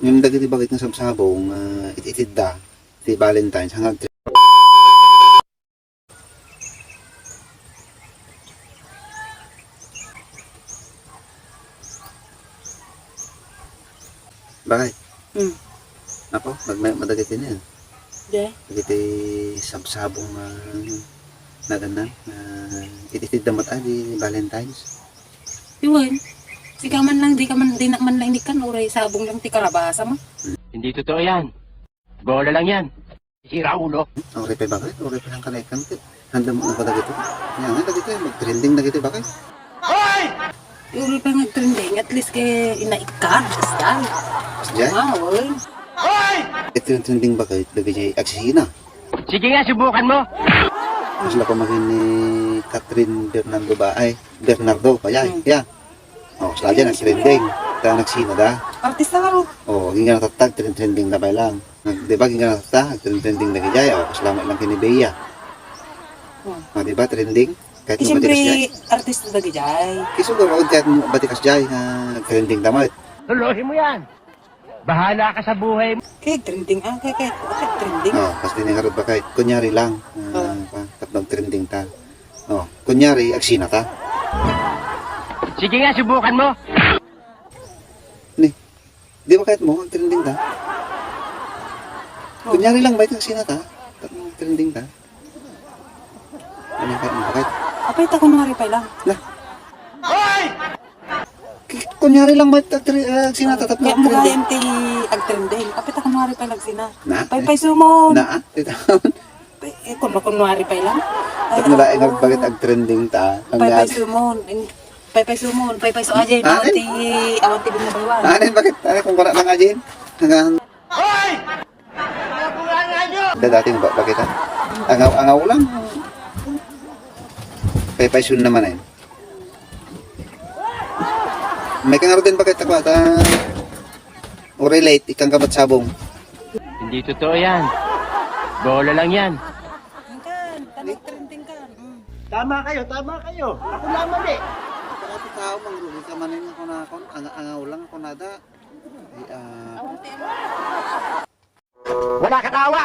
Yung dagiti bakit ng sabsabong, ititid da, ti Valentine's, hanggang bakit? Ako, madagiti na yan. De. Dagiti sabsabong na ganan, ititid damat di Valentine's. Iwan. Di ka man lang, di na man lang di kan, uray sabong lang ti karabasa mo. Hindi totoo yan. Bola lang yan. Sira ulo. Okay pa bakit? Okay pa lang kanaikan. Handa mo na ba dagito? Yan nga dagito, mag-trending dagito bakit? Uray pa nga trending, at least kay inaikad, kasdan. Diyan? Wow, Ito yung trending bakit? Dagiti aksina. Sige nga, subukan mo. Mas la pamagin ni Catherine Bernardo, payay, ya. Oh, sila dyan, nag-trending. Kaya nagsina da. artista ka ro. Oh, hindi nga natatag, trending na ba lang. Diba, hindi nga natatag, trending na kajay. Oh, kasalamat lang kini Bea. Oh, diba, trending? Kahit mo Siyempre, batikas jay. artista na gajay. Kisuguro, kahit mo batikas jay, trending damat. Tulohin mo yan. Bahala ka sa buhay mo. Kaya trending, kaya trending. Oh, kasi tingarod ba kahit, kunyari lang. Tapos trending ta. Oh, kunyari, aksina ta. Sige nga, subukan mo. Di ba kahit mo, trending ta? Kunyari lang, bakit aksina ta? Tapos trending ta. Ano kahit mo, bakit? Apay ta kunwari pa lang. Kunyari lang, bakit aksina ta? Tapos Kaya mo trending. kaya ti ag-trending. Apay ta kunwari pa lang sina. Na? Pay sumon. Na? Kunwari pa lang. Tapos nalaing nga bakit ag-trending ta? Pay sumon. Pay so ajay. Anin? Awan ti binabawan. Anin, bakit? Anin, kung kuna lang nga dyan? Hanggang... Dati mo ba, bakit ha? Angaw lang. Paypaysun naman eh. May kang din bakit ako at o relate, ikang kabat sabong. Hindi totoo yan. Bola lang yan. Trending ka. Tama kayo. Ako lang mali. Kasi tao, mangrugi ka manin ako na ako, angaw lang ako nada. Wala katawa.